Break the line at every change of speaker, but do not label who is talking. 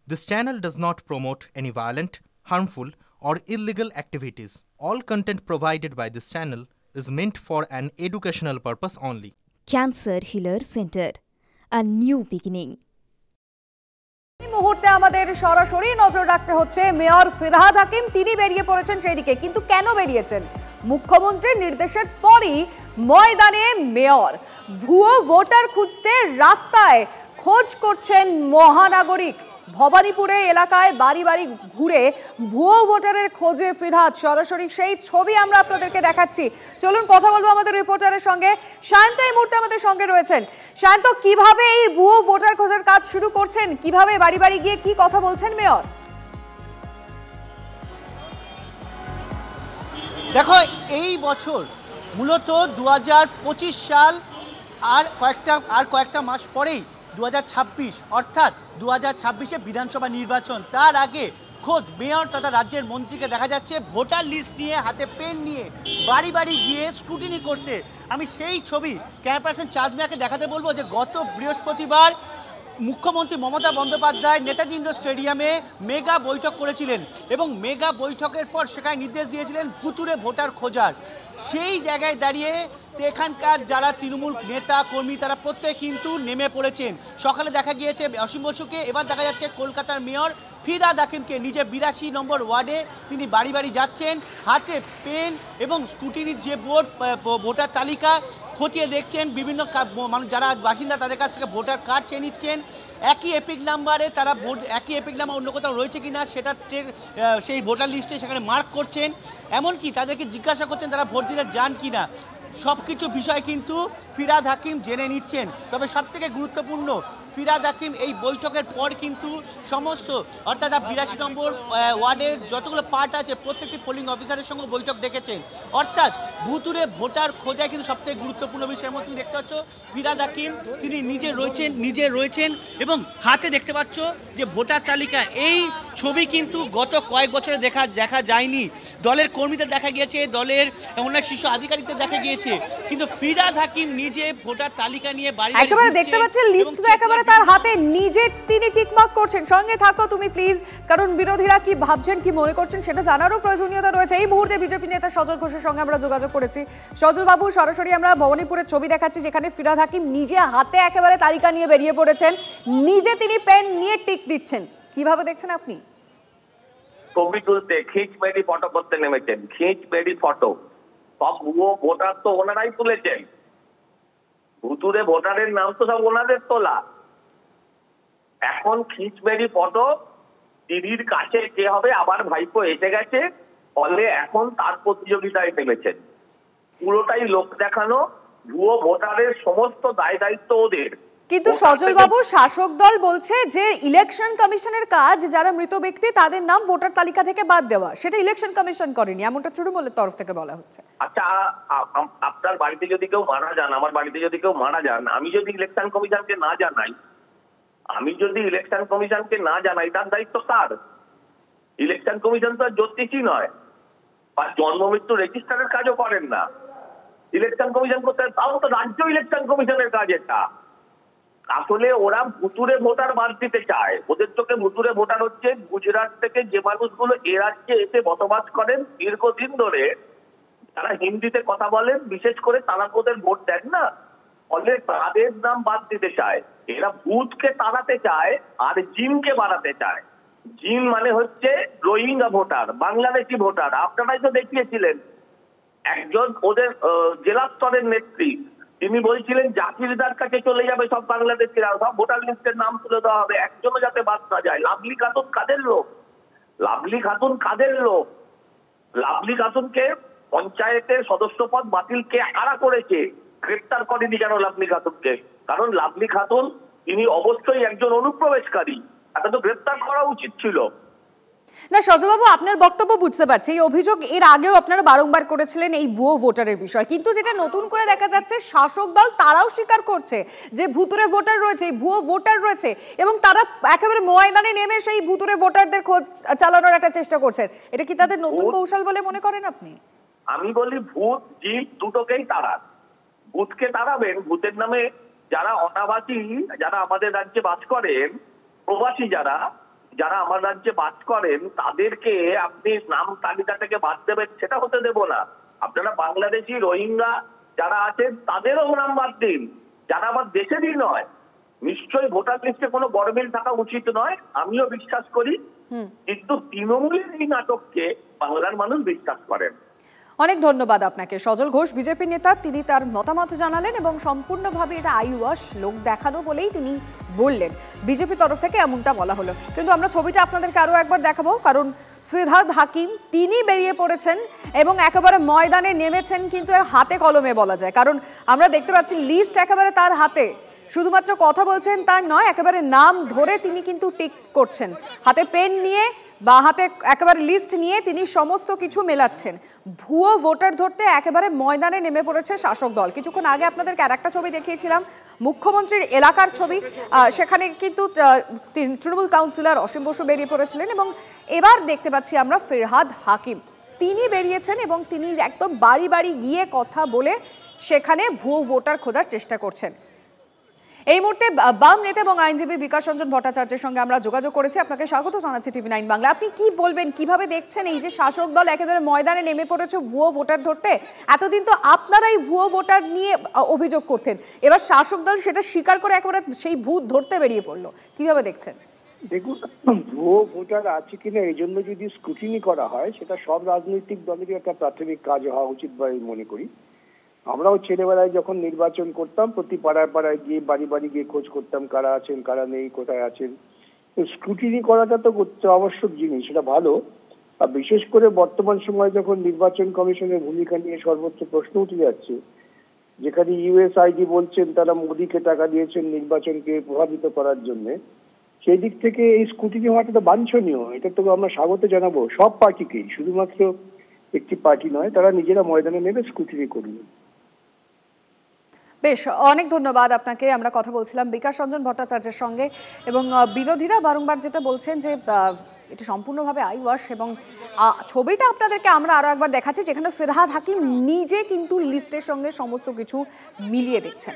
This channel does not promote any violent, harmful, or illegal activities. All content provided by this channel is meant for an educational purpose only.
Cancer Healer Center, a new beginning.
এই মুহূর্তে আমাদের সরাসরি নজর রাখতে হচ্ছে mayor Firhad Hakim. তিনি বেরিয়ে পড়েছেন সেই দিকে, কিন্তু কেন বেরিয়েছেন? মুখ্যমন্ত্রীর নির্দেশের পরই ময়দানে মেয়র। ভুয়ো ভোটার খুঁজতে রাস্তায় খোঁজ করছেন মহানাগরিক। ভবানীপুরে এলাকায় বাড়ি বাড়ি ঘুরে ভুয়ো ভোটারের খোঁজে ফিরহাদ। সরাসরি সেই ছবি আমরা আপনাদেরকে দেখাচ্ছি। চলুন কথা বলবো আমাদের রিপোর্টারের সঙ্গে। সায়ন্ত এই মুহূর্তে আমাদের সঙ্গে রয়েছেন। সায়ন্ত, কিভাবে এই ভুয়ো ভোটার খোঁজার কাজ শুরু করছেন? কিভাবে বাড়ি বাড়ি গিয়ে কি কথা বলছেন মেয়র?
দেখো, এই বছর মূলত 2025 সাল আর কয়েকটা মাস পরেই 2026 অর্থাৎ 2026-এ বিধানসভা নির্বাচন। তার আগে খোদ মেয়র তথা রাজ্যের মন্ত্রীকে দেখা যাচ্ছে ভোটার লিস্ট নিয়ে, হাতে পেন নিয়ে বাড়ি বাড়ি গিয়ে স্ক্রুটিনি করতে। আমি সেই ছবি ক্যামেরা পার্সন চাঁদ মিয়াকে দেখাতে বলবো যে গত বৃহস্পতিবার মুখ্যমন্ত্রী মমতা বন্দ্যোপাধ্যায় নেতাজি ইন্ডোর স্টেডিয়ামে মেগা বৈঠক করেছিলেন এবং মেগা বৈঠকের পর সেখানে নির্দেশ দিয়েছিলেন ভুতুড়ে ভোটার খোঁজার। সেই জায়গায় দাঁড়িয়ে এখানকার যারা তৃণমূল নেতা কর্মী তারা প্রত্যেকে কিন্তু নেমে পড়েছেন। সকালে দেখা গিয়েছে অসীম বসুকে, এবার দেখা যাচ্ছে কলকাতার মেয়র ফিরহাদ হাকিমকে। নিজে 82 নম্বর ওয়ার্ডে তিনি বাড়ি বাড়ি যাচ্ছেন, হাতে পেন এবং স্কুটিনির যে বোর্ড ভোটার তালিকা খতিয়ে দেখছেন। বিভিন্ন মানুষ যারা বাসিন্দা তাদের কাছ থেকে ভোটার কার্ড চেয়ে নিচ্ছেন। একই এপিক নাম্বারে তারা একই এপিক নাম্বার অন্য কোথাও রয়েছে কি না সেটা সেই ভোটার লিস্টে সেখানে মার্ক করছেন। এমনকি তাদেরকে জিজ্ঞাসা করছেন তারা ভোট দিতে যান কি না। সব কিছু বিষয় কিন্তু ফিরহাদ হাকিম জেনে নিচ্ছেন। তবে সবথেকে গুরুত্বপূর্ণ, ফিরহাদ হাকিম এই বৈঠকের পর কিন্তু সমস্ত অর্থাৎ 82 নম্বর ওয়ার্ডের যতগুলো পার্ট আছে প্রত্যেকটি পোলিং অফিসারের সঙ্গে বৈঠক ডেকেছেন। অর্থাৎ ভুতুড়ে ভোটার খোঁজা কিন্তু সবথেকে গুরুত্বপূর্ণ বিষয়। এবং তুমি দেখতে পাচ্ছ ফিরহাদ হাকিম তিনি নিজে রয়েছেন এবং হাতে দেখতে পাচ্ছ যে ভোটার তালিকা। এই ছবি কিন্তু গত কয়েক বছরে দেখা যায়নি। দলের কর্মীদের দেখা গিয়েছে, দলের অন্যান্য শীর্ষ আধিকারিকদের দেখা গিয়েছে, কিন্তু ফিরহাদ হাকিম নিজে ভোটার তালিকা নিয়ে বাড়ি
একেবারে দেখতে পাচ্ছেন লিস্ট তো একেবারে তার হাতে, নিজে তিনি টিকমার্ক করছেন। সঙ্গে থাকো তুমি প্লিজ, কারণ বিরোধীরা কি ভাবছেন কি মনে করছেন সেটা জানারও প্রয়োজনীয়তা রয়েছে। এই মুহূর্তে বিজেপি নেতা সজল ঘোষের সঙ্গে আমরা যোগাযোগ করেছি। সজল বাবু, সরাসরি আমরা ভবানীপুরের ছবি দেখাচ্ছি যেখানে ফিরহাদ হাকিম নিজে হাতে একেবারে তালিকা নিয়ে বেরিয়ে পড়েছেন, নিজে তিনি পেন নিয়ে টিক দিচ্ছেন। কিভাবে দেখছেন আপনি?
ছবি তুলতে খিঁচ মেরি ফটো করতে নেমেছেন, খিঁচ মেরি ফটো। সব ভুয়ো ভোটার তো ওনারাই তুলেছেন, ভুতুরে ভোটারের নাম তো সব ওনাদের তোলা। এখন খিঁচমেরি ফটো, দিদির কাছে কে হবে, আবার ভাইপো এসে গেছে, ফলে এখন তার প্রতিযোগিতায় নেমেছেন। পুরোটাই লোক দেখানো, ভুয়ো ভোটারের সমস্ত দায় দায়িত্ব ওদের।
কিন্তু সজল বাবু, শাসক দল বলছে যে ইলেকশন কমিশনের কাজ যারা মৃত ব্যক্তি তাদের নাম ভোটার তালিকা থেকে বাদ দেওয়া, সেটা ইলেকশন কমিশন করেনি, এমনটা তৃণমূলের তরফ থেকে বলা হচ্ছে।
আচ্ছা, আপনার বাড়িতে যদি কেউ মারা যান, আমার বাড়িতে যদি কেউ মারা যান, আমি যদি ইলেকশন কমিশনকে না জানাই, তার দায়িত্ব কার? ইলেকশন কমিশন তো জ্যোতিষী নয়, আর জন্ম মৃত্যু রেজিস্টারের কাজও করেন না। ইলেকশন কমিশন করতে, তাও তো রাজ্য ইলেকশন কমিশনের কাজ এটা। আসলে ওরা ভুতুরে ভোটার বাদ দিতে চায়। ওদের চোখে ভুতুরে ভোটার হচ্ছে গুজরাট থেকে যে মানুষগুলো এ রাজ্যে এসে বসবাস করেন দীর্ঘদিন ধরে, তারা হিন্দিতে কথা বলেন, বিশেষ করে তারা ওদের ভোট দেন না, ফলে তাদের নাম বাদ দিতে চায়। এরা ভূতকে তাড়াতে চায় আর জিনকে বাড়াতে চায়। জিন মানে হচ্ছে রোহিঙ্গা ভোটার, বাংলাদেশি ভোটার। আপনারাই তো দেখিয়েছিলেন, একজন ওদের জেলা স্তরের নেত্রী তিনি বলছিলেন জাকিরদার কাছে চলে যাবে সব বাংলাদেশিরা, সব ভোটার লিস্টের নাম তুলে দেওয়া হবে, একজনও যাতে বাদ না যায়। লাভলি খাতুন কাদের লোক? লাভলি খাতুনকে পঞ্চায়েতের সদস্য পদ বাতিল কে আড়া করেছে, গ্রেপ্তার করেনি কেন লাভলি খাতুনকে? কারণ লাভলি খাতুন তিনি অবশ্যই একজন অনুপ্রবেশকারী, তাকে তো গ্রেপ্তার করা উচিত ছিল।
না সজলবাবু, আপনার বক্তব্য বুঝতে পারছি। এই অভিযোগ এর আগেও আপনারা বারংবার করেছিলেন এই ভুয়ো ভোটারের বিষয়, কিন্তু যেটা নতুন করে দেখা যাচ্ছে শাসক দল তারাও স্বীকার করছে যে ভুতুরে ভোটার রয়েছে, ভুয়ো ভোটার রয়েছে, এবং তারা একেবারে ময়দানে নেমে সেই ভুতুরে ভোটারদের খোঁজ চালানোর একটা চেষ্টা করছেন। এটা কি তাদের নতুন কৌশল বলে মনে করেন আপনি?
আমি বলি ভূত জিত দুটোকেই তাড়ান। ভূতকে তাড়াবেন, ভূতের নামে যারা অনাবাসী, যারা আমাদের রাজ্যে বাস করেন, প্রবাসী যারা, যারা আমার রাজ্যে বাস করেন তাদেরকে আপনি নাম তালিকা থেকে বাদ দেবেন, সেটা হতে দেব না। আপনারা বাংলাদেশি রোহিঙ্গা যারা আছেন তাদেরও নাম বাদ দিন, যারা আমার দেশেরই নয়। নিশ্চয়ই ভোটার লিস্টে কোনো গরমিল থাকা উচিত নয়, আমিও বিশ্বাস করি, কিন্তু তৃণমূলের এই নাটককে বাংলার মানুষ বিশ্বাস করেন।
অনেক ধন্যবাদ আপনাকে। সজল ঘোষ বিজেপি নেতা, তিনি তার মতামত জানালেন এবং সম্পূর্ণভাবে এটা আইওয়াশ, লোক দেখানো বলেই তিনি বললেন। বিজেপি তরফ থেকে এমনটা বলা হলো, কিন্তু আমরা ছবিটা আপনাদেরকে আরো একবার দেখাবো, কারণ ফিরহাদ হাকিম তিনি বেরিয়ে পড়েছেন এবং একেবারে ময়দানে নেমেছেন, কিন্তু হাতে কলমে বলা যায়, কারণ আমরা দেখতে পাচ্ছি লিস্ট একেবারে তার হাতে। শুধুমাত্র কথা বলছেন তার নয়, একেবারে নাম ধরে তিনি কিন্তু টিক করছেন, হাতে পেন নিয়ে বা হাতে একেবারে লিস্ট নিয়ে তিনি সমস্ত কিছু মেলাচ্ছেন। ভুয়ো ভোটার ধরতে একেবারে ময়দানে নেমে পড়েছে শাসক দল। কিছুক্ষণ আগে আপনাদেরকে আরেকটা ছবি দেখিয়েছিলাম, মুখ্যমন্ত্রীর এলাকার ছবি, সেখানে কিন্তু তৃণমূল কাউন্সিলর অসীম বসু বেরিয়ে পড়েছিলেন এবং এবার দেখতে পাচ্ছি আমরা ফিরহাদ হাকিম, তিনি বেরিয়েছেন এবং তিনি একদম বাড়ি বাড়ি গিয়ে কথা বলে সেখানে ভুয়ো ভোটার খোঁজার চেষ্টা করছেন। এই মুহূর্তে বাম নেতা এবং আইনজীবী বিকাশ রঞ্জন ভট্টাচার্যের সঙ্গে আমরা যোগাযোগ করেছি। আপনাকে স্বাগত জানাচ্ছি টিভি9 বাংলা। আপনি কি বলবেন, কিভাবে দেখছেন এই যে শাসক দল একেবারে ময়দানে নেমে পড়েছে ভুয়ো ভোটার ধরতে? এতদিন তো আপনারাই ভুয়ো ভোটার নিয়ে অভিযোগ করতেন, এবার শাসক দল সেটা স্বীকার করে একেবারে সেই ভূত ধরতে বেরিয়ে পড়লো, কিভাবে দেখছেন?
দেখুন, ভুয়ো ভোটার আছে কিনা এই জন্য যদি স্ক্রুটিনি করা হয়, সেটা সব রাজনৈতিক দলেরই একটা প্রাথমিক কাজ হওয়া উচিত বলে আমি মনে করি। আমরাও ছেলেবেলায় যখন নির্বাচন করতাম, প্রতি পাড়ায় পাড়ায় গিয়ে বাড়ি বাড়ি গিয়ে খোঁজ করতাম কারা আছেন কারা নেই, কোথায় আছেন। স্ক্রুটিনি করাটা তো করতে আবশ্যক জিনিস, সেটা ভালো। আর বিশেষ করে বর্তমান সময়ে যখন নির্বাচন কমিশনের ভূমিকা নিয়ে সর্বোচ্চ প্রশ্ন উঠে যাচ্ছে, যেখানে ইউএসআইডি বলছেন তারা মোদীকে টাকা দিয়েছেন নির্বাচনকে প্রভাবিত করার জন্য, সেই দিক থেকে এই স্ক্রুটিনি হওয়াটা তো বাঞ্ছনীয়। এটা তো আমরা স্বাগত জানাবো সব পার্টিকেই, শুধুমাত্র একটি পার্টি নয়, তারা নিজেরা ময়দানে নেমে স্ক্রুটিনি করবে।
বেশ, অনেক ধন্যবাদ আপনাকে। আমরা কথা বলছিলাম বিকাশ রঞ্জন ভট্টাচার্যের সঙ্গে এবং বিরোধীরা বারংবার যেটা বলছেন যে এটা সম্পূর্ণভাবে আইওয়াশ, এবং ছবিটা আপনাদেরকে আমরা আরো একবার দেখাচ্ছি যেখানে ফিরহাদ হাকিম নিজে কিন্তু লিস্টের সঙ্গে সমস্ত কিছু মিলিয়ে দেখছেন।